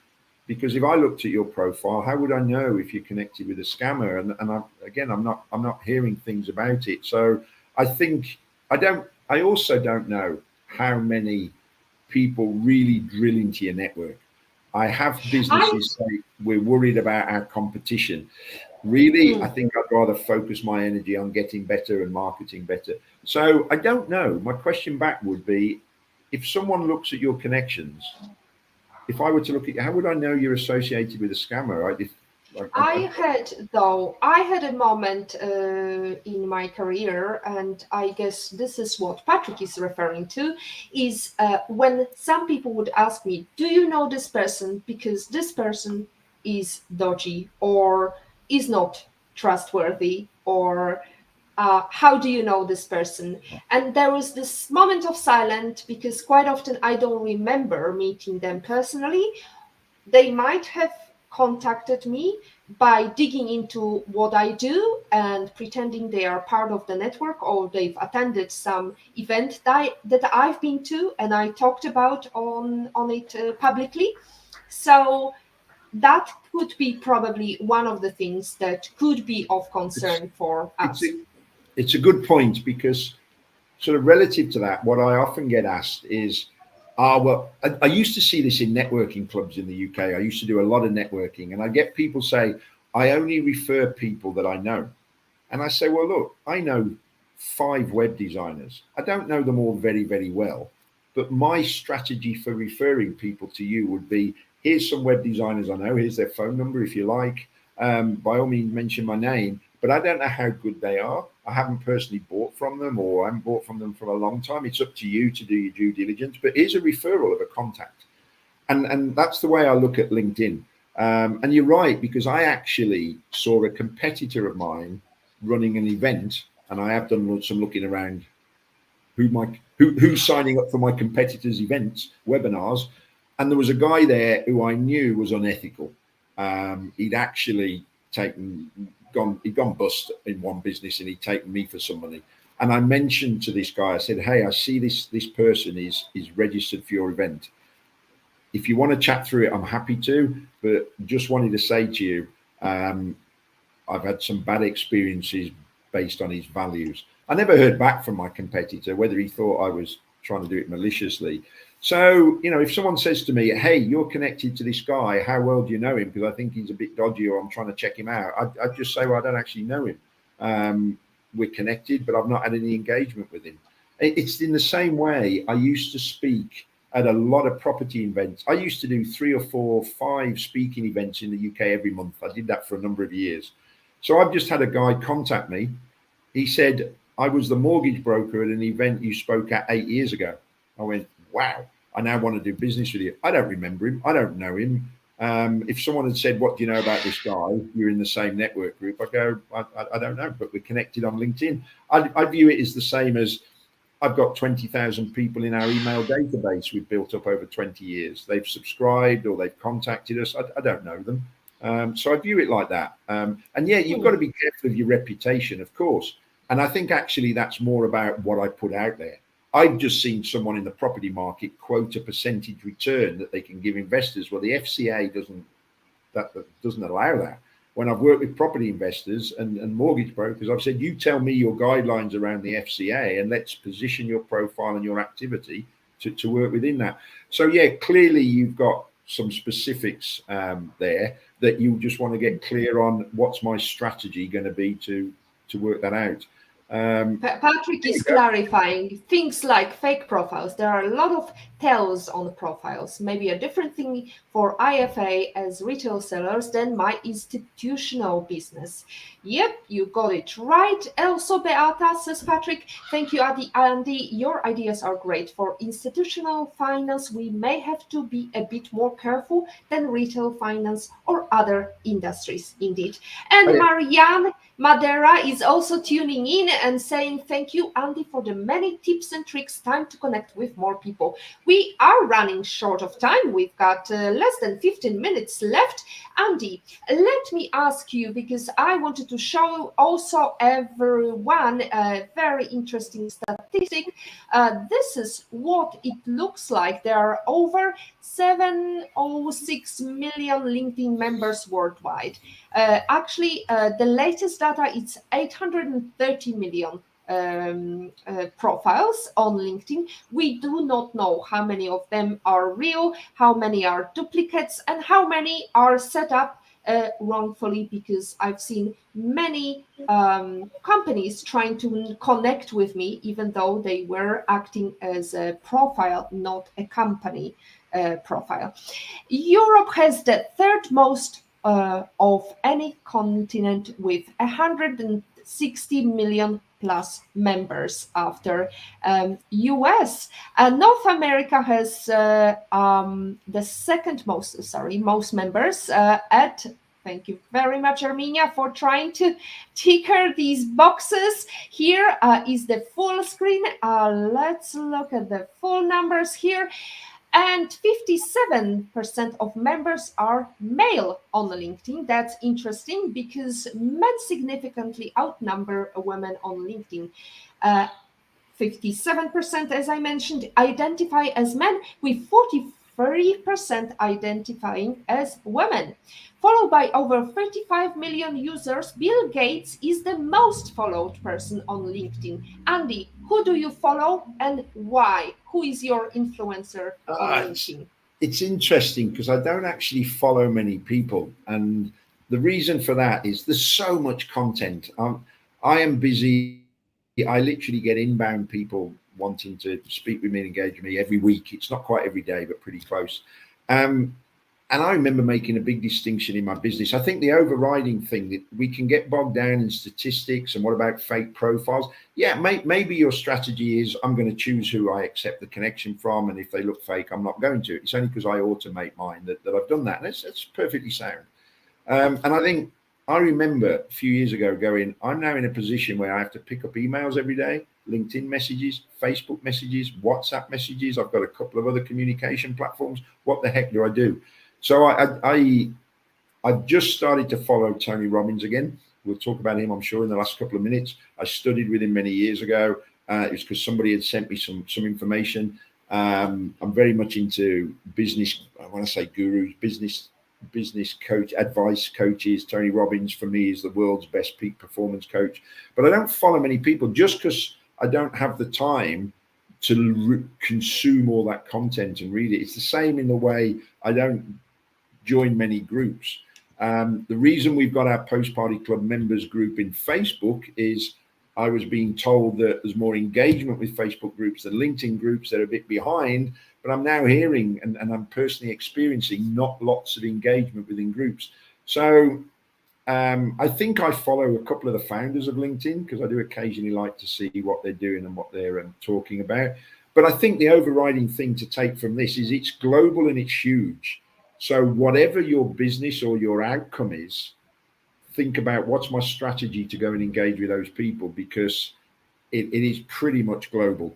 Because if I looked at your profile, how would I know if you're connected with a scammer? And I'm not hearing things about it. So I think I also don't know how many people really drill into your network. I have businesses say we're worried about our competition. Really, I think I'd rather focus my energy on getting better and marketing better. So I don't know. My question back would be, if someone looks at your connections, if I were to look at you, how would I know you're associated with a scammer? I had a moment in my career, and I guess this is what Patrick is referring to, is when some people would ask me, do you know this person? Because this person is dodgy or is not trustworthy, or how do you know this person? And there was this moment of silence because quite often I don't remember meeting them personally. They might have contacted me by digging into what I do and pretending they are part of the network, or they've attended some event that I've been to and I talked about on it publicly. So that could be probably one of the things that could be of concern for us. It's a good point, because sort of relative to that, what I often get asked is, I used to see this in networking clubs in the UK. I used to do a lot of networking, and I get people say, I only refer people that I know. And I say, well, look, I know 5 web designers. I don't know them all very, very well. But my strategy for referring people to you would be, here's some web designers I know. Here's their phone number if you like. By all means, mention my name. But I don't know how good they are. I haven't personally bought from them, or I haven't bought from them for a long time. It's up to you to do your due diligence. But here's a referral of a contact. And that's the way I look at LinkedIn. And you're right, because I actually saw a competitor of mine running an event, and I have done some looking around who's signing up for my competitors' events, webinars, and there was a guy there who I knew was unethical. He'd actually gone bust in one business, and he'd taken me for some money. And I mentioned to this guy, I said, hey, I see this person is registered for your event. If you want to chat through it, I'm happy to, but just wanted to say to you, I've had some bad experiences based on his values. I never heard back from my competitor, whether he thought I was trying to do it maliciously. So, if someone says to me, hey, you're connected to this guy, how well do you know him? Because I think he's a bit dodgy, or I'm trying to check him out. I'd just say, well, I don't actually know him. We're connected, but I've not had any engagement with him. It's in the same way I used to speak at a lot of property events. I used to do 3 or 4, 5 speaking events in the UK every month. I did that for a number of years. So I've just had a guy contact me. He said, I was the mortgage broker at an event you spoke at 8 years ago. I went, wow, I now want to do business with you. I don't remember him. I don't know him. If someone had said, what do you know about this guy? You're in the same network group. I go, I don't know, but we're connected on LinkedIn. I view it as the same as, I've got 20,000 people in our email database we've built up over 20 years. They've subscribed or they've contacted us. I don't know them. So I view it like that. And yeah, you've got to be careful of your reputation, of course. And I think actually that's more about what I put out there. I've just seen someone in the property market quote a percentage return that they can give investors. Well, the FCA that doesn't allow that. When I've worked with property investors and mortgage brokers, I've said, you tell me your guidelines around the FCA and let's position your profile and your activity to work within that. So yeah, clearly you've got some specifics there that you just want to get clear on. What's my strategy going to be to work that out? Patrick is clarifying things like fake profiles. There are a lot of tells on the profiles. Maybe a different thing for IFA as retail sellers than my institutional business. Yep, you got it right. Also, Beata, says Patrick. Thank you, Andy. Your ideas are great. For institutional finance, we may have to be a bit more careful than retail finance or other industries, indeed. And Marianne Madeira is also tuning in and saying, thank you, Andy, for the many tips and tricks. Time to connect with more people. We are running short of time. We've got less than 15 minutes left. Andy, let me ask you, because I wanted to show also everyone a very interesting statistic. This is what it looks like. There are over 706 million LinkedIn members worldwide. Actually, the latest data, it's 830 million profiles on LinkedIn. We do not know how many of them are real, how many are duplicates, and how many are set up wrongfully, because I've seen many companies trying to connect with me, even though they were acting as a profile, not a company profile. Europe has the third most of any continent, with 160 million plus members after US. North America has the second most members at. Thank you very much, Armenia, for trying to ticker these boxes. Here is the full screen. Let's look at the full numbers here. And 57% of members are male on LinkedIn. That's interesting because men significantly outnumber women on LinkedIn. 57%, as I mentioned, identify as men, with 43% identifying as women. Followed by over 35 million users, Bill Gates is the most followed person on LinkedIn. Andy, who do you follow and why? Who is your influencer on LinkedIn? It's interesting because I don't actually follow many people. And the reason for that is there's so much content. I am busy. I literally get inbound people wanting to speak with me and engage with me every week. It's not quite every day, but pretty close. And I remember making a big distinction in my business. I think the overriding thing that we can get bogged down in statistics and what about fake profiles? Yeah, maybe your strategy is I'm going to choose who I accept the connection from. And if they look fake, I'm not going to. It's only because I automate mine that I've done that. And it's perfectly sound. And I think I remember a few years ago going, I'm now in a position where I have to pick up emails every day, LinkedIn messages, Facebook messages, WhatsApp messages. I've got a couple of other communication platforms. What the heck do I do? So I've just started to follow Tony Robbins again. We'll talk about him, I'm sure, in the last couple of minutes. I studied with him many years ago. It's because somebody had sent me some information. I'm very much into business. I want to say gurus, business coach, advice coaches. Tony Robbins for me is the world's best peak performance coach. But I don't follow many people just because I don't have the time to consume all that content and read it. It's the same in the way I don't join many groups. The reason we've got our Post Party Club members group in Facebook is I was being told that there's more engagement with Facebook groups than LinkedIn groups. They're a bit behind, but I'm now hearing and I'm personally experiencing not lots of engagement within groups. So I think I follow a couple of the founders of LinkedIn because I do occasionally like to see what they're doing and what they're talking about. But I think the overriding thing to take from this is it's global and it's huge. So whatever your business or your outcome is, think about what's my strategy to go and engage with those people, because it is pretty much global.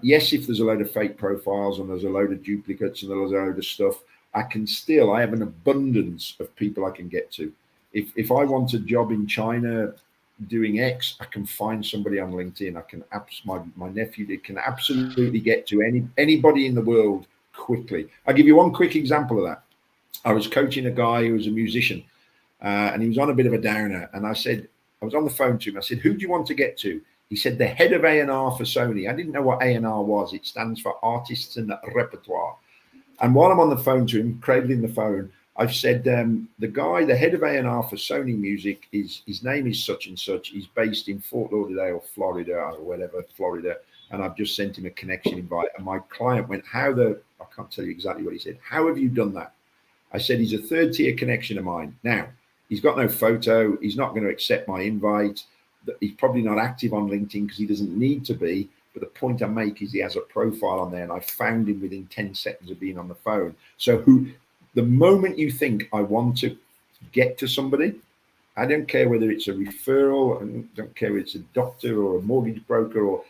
Yes, if there's a load of fake profiles and there's a load of duplicates and there's a load of stuff, I have an abundance of people I can get to. If I want a job in China doing X, I can find somebody on LinkedIn. I can my nephew can absolutely get to anybody in the world quickly. I'll give you one quick example of that. I was coaching a guy who was a musician, and he was on a bit of a downer. And I was on the phone to him. I said, "Who do you want to get to?" He said, "The head of A&R for Sony." I didn't know what A&R was. It stands for Artists and Repertoire. And while I'm on the phone to him, cradling the phone, I've said, the head of A&R for Sony Music, his name is such and such. He's based in Fort Lauderdale, Florida, or whatever, Florida. And I've just sent him a connection invite. And my client went, I can't tell you exactly what he said. "How have you done that?" I said, "He's a third tier connection of mine." Now, he's got no photo. He's not going to accept my invite. He's probably not active on LinkedIn because he doesn't need to be. But the point I make is he has a profile on there, and I found him within 10 seconds of being on the phone. So the moment you think I want to get to somebody, I don't care whether it's a referral, I don't care whether it's a doctor or a mortgage broker, or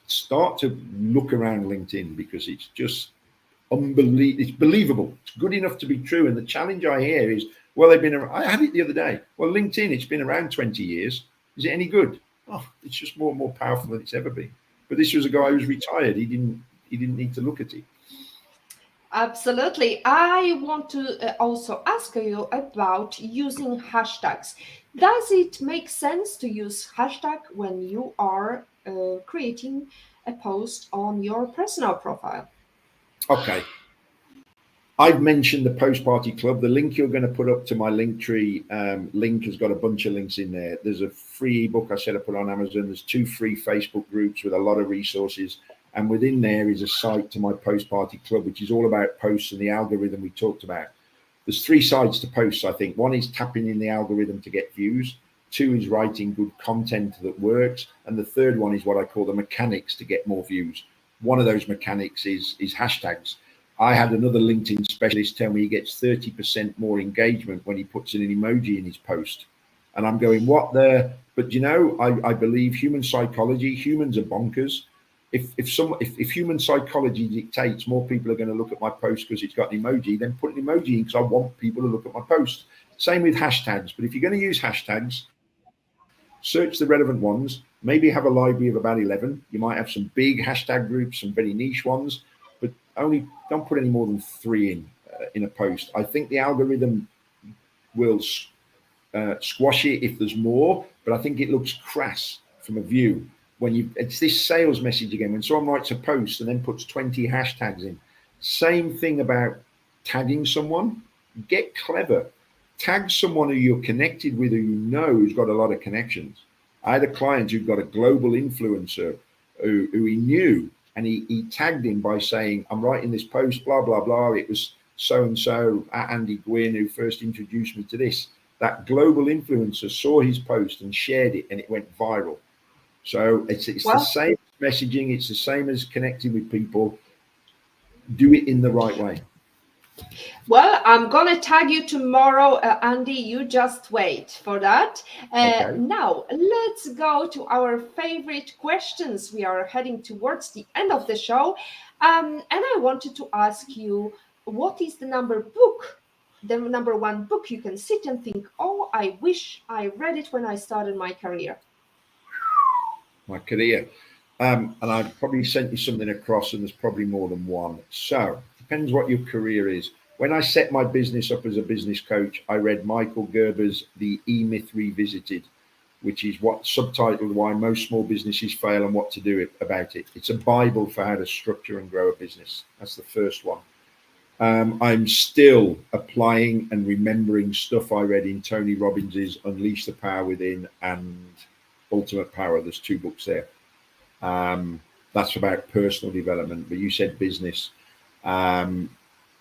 start to look around LinkedIn, because it's just unbelievable. It's believable. It's good enough to be true. And the challenge I hear is, well, they've been around. I had it the other day. Well, LinkedIn, it's been around 20 years. Is it any good? Oh, it's just more and more powerful than it's ever been. But this was a guy who was retired. He didn't need to look at it. Absolutely. I want to also ask you about using hashtags. Does it make sense to use hashtag when you are creating a post on your personal profile? Okay. I've mentioned the Post Party Club. The link you're going to put up to my Linktree link has got a bunch of links in there. There's a free ebook I said I put on Amazon. There's 2 free Facebook groups with a lot of resources. And within there is a site to my Post Party Club, which is all about posts and the algorithm we talked about. There's 3 sides to posts, I think. 1 is tapping in the algorithm to get views. 2 is writing good content that works. And the 3rd one is what I call the mechanics to get more views. One of those mechanics is hashtags. I had another LinkedIn specialist tell me he gets 30% more engagement when he puts in an emoji in his post. And I'm going, what the? But I believe human psychology. Humans are bonkers. If human psychology dictates more people are going to look at my post because it's got an emoji, then put an emoji in, because I want people to look at my post. Same with hashtags. But if you're going to use hashtags, search the relevant ones. Maybe have a library of about 11. You might have some big hashtag groups, some very niche ones, but only don't put any more than 3 in a post. I think the algorithm will squash it if there's more, but I think it looks crass from a view. It's this sales message again. When someone writes a post and then puts 20 hashtags in, same thing about tagging someone. Get clever. Tag someone who you're connected with, who you know who's got a lot of connections. I had a client who got a global influencer who he knew, and he tagged him by saying, "I'm writing this post, blah, blah, blah. It was so-and-so, Andy Gwynn, who first introduced me to this." That global influencer saw his post and shared it, and it went viral. So it's the same messaging. It's the same as connecting with people. Do it in the right way. Well, I'm going to tag you tomorrow, Andy. You just wait for that. Okay. Now, let's go to our favorite questions. We are heading towards the end of the show. And I wanted to ask you, what is the number 1 book you can sit and think, oh, I wish I read it when I started my career? My career. And I've probably sent you something across, and there's probably more than one. So depends what your career is. When I set my business up as a business coach, I read Michael Gerber's The E-Myth Revisited, which is subtitled Why Most Small Businesses Fail and What to Do About It. It's a Bible for how to structure and grow a business. That's the first one. I'm still applying and remembering stuff I read in Tony Robbins's Unleash the Power Within and Ultimate Power. There's 2 books there. That's about personal development, but you said business.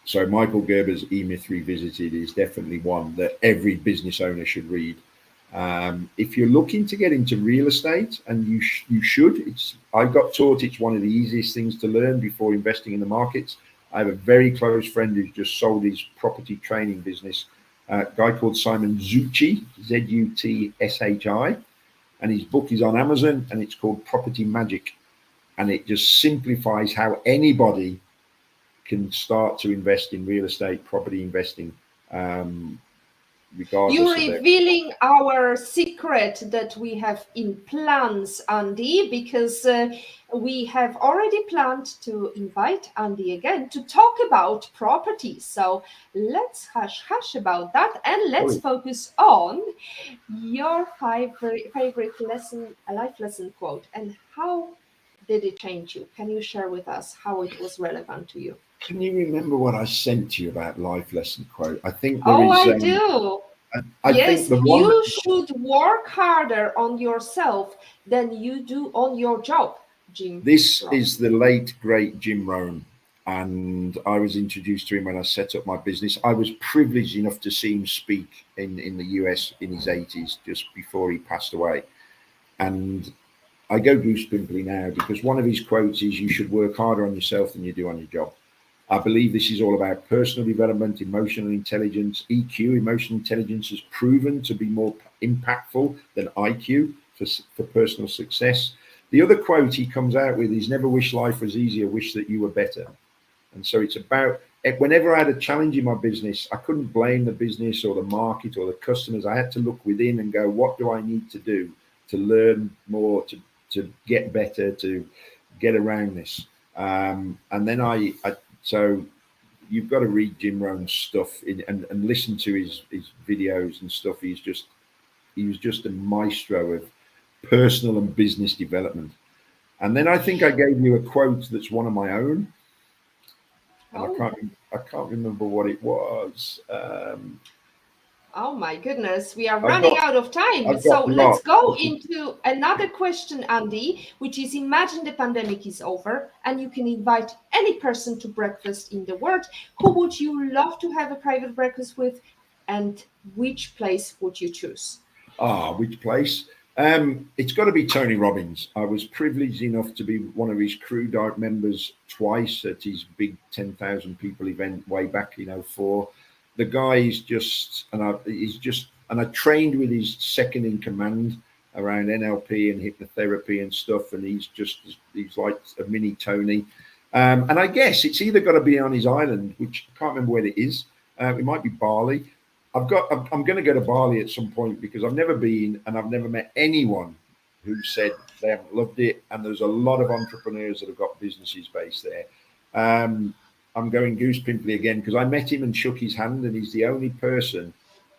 So Michael Gerber's E-Myth Revisited is definitely one that every business owner should read. If you're looking to get into real estate, and you should, I got taught it's one of the easiest things to learn before investing in the markets. I have a very close friend who's just sold his property training business, a guy called Simon Zucchi, Zutshi, and his book is on Amazon, and it's called Property Magic. And it just simplifies how anybody can start to invest in real estate, property investing, regardless You're of their. revealing our secret that we have in plans, Andy, because we have already planned to invite Andy again to talk about property. So let's hush about that, and let's focus on your favorite lesson, a life lesson quote, and how did it change you? Can you share with us how it was relevant to you? Can you remember what I sent you about life lesson quote? I think there Oh, is. I do. I think Yes, the one. you should work harder on yourself than you do on your job, Jim. This Rohn. is the late great Jim Rohn, and I was introduced to him when I set up my business. I was privileged enough to see him speak in the US in his 80s, just before he passed away, and I go goose pimply now because one of his quotes is, "You should work harder on yourself than you do on your job." I believe this is all about personal development, emotional intelligence, EQ. Emotional intelligence has proven to be more impactful than IQ for personal success. The other quote he comes out with is, "Never wish life was easier, wish that you were better." And so it's about, whenever I had a challenge in my business, I couldn't blame the business or the market or the customers. I had to look within and go, what do I need to do to learn more, to get better, to get around this? And then so you've got to read Jim Rohn's stuff and listen to his videos and stuff. He was just a maestro of personal and business development. And then I think I gave you a quote that's one of my own, and I can't remember what it was. Oh my goodness, we are I've running got out of time. I've So got let's lots. go into another question, Andy, which is, imagine the pandemic is over and you can invite any person to breakfast in the world. Who would you love to have a private breakfast with, and which place would you choose? Which place? It's got to be Tony Robbins. I was privileged enough to be one of his crew dive members twice at his big 10,000 people event way back in '04. The guy is just, and I trained with his second in command around NLP and hypnotherapy and stuff. And he's like a mini Tony. And I guess it's either got to be on his island, which I can't remember where it is. It might be Bali. I'm going to go to Bali at some point because I've never been and I've never met anyone who said they haven't loved it. And there's a lot of entrepreneurs that have got businesses based there. I'm going goose pimply again because I met him and shook his hand, and he's the only person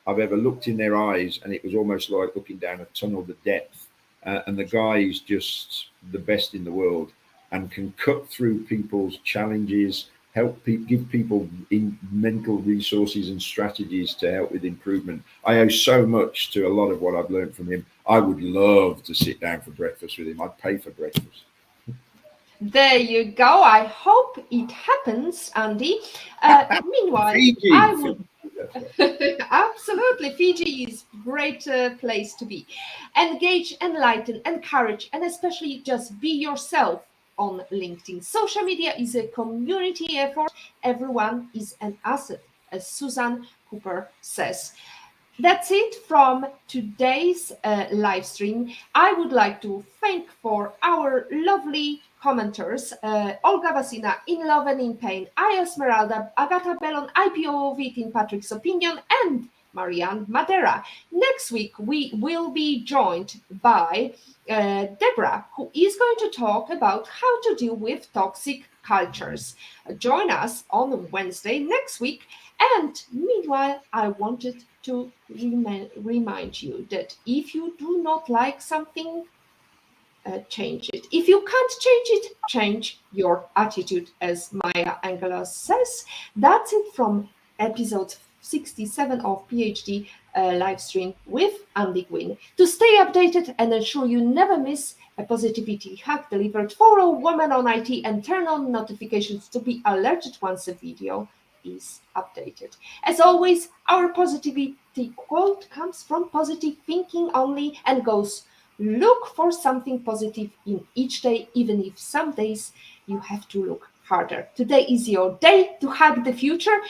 I've ever looked in their eyes, and it was almost like looking down a tunnel to depth. And the guy is just the best in the world and can cut through people's challenges, give people mental resources and strategies to help with improvement. I owe so much to a lot of what I've learned from him. I would love to sit down for breakfast with him. I'd pay for breakfast. There you go. I hope it happens, Andy. Meanwhile, Fiji. I would absolutely, Fiji is a great place to be. Engage, enlighten, encourage, and especially just be yourself on LinkedIn. Social media is a community effort. Everyone is an asset, as Susan Cooper says. That's it from today's live stream. I would like to thank for our lovely commenters, Olga Vasina, In Love and in Pain, I Esmeralda, Agata Bellon, IPO Vit in Patrick's Opinion, and Marianne Madera. Next week, we will be joined by Deborah, who is going to talk about how to deal with toxic cultures. Join us on Wednesday next week. And meanwhile, I wanted to remind you that if you do not like something, change it. If you can't change it, change your attitude, as Maya Angelou says. That's it from episode 67 of PhD live stream with Andy Gwynn. To stay updated and ensure you never miss a positivity hack delivered for a woman on IT, and turn on notifications to be alerted once a video is updated. As always, our positivity quote comes from positive thinking only and goes, look for something positive in each day, even if some days you have to look harder. Today is your day to hack the future.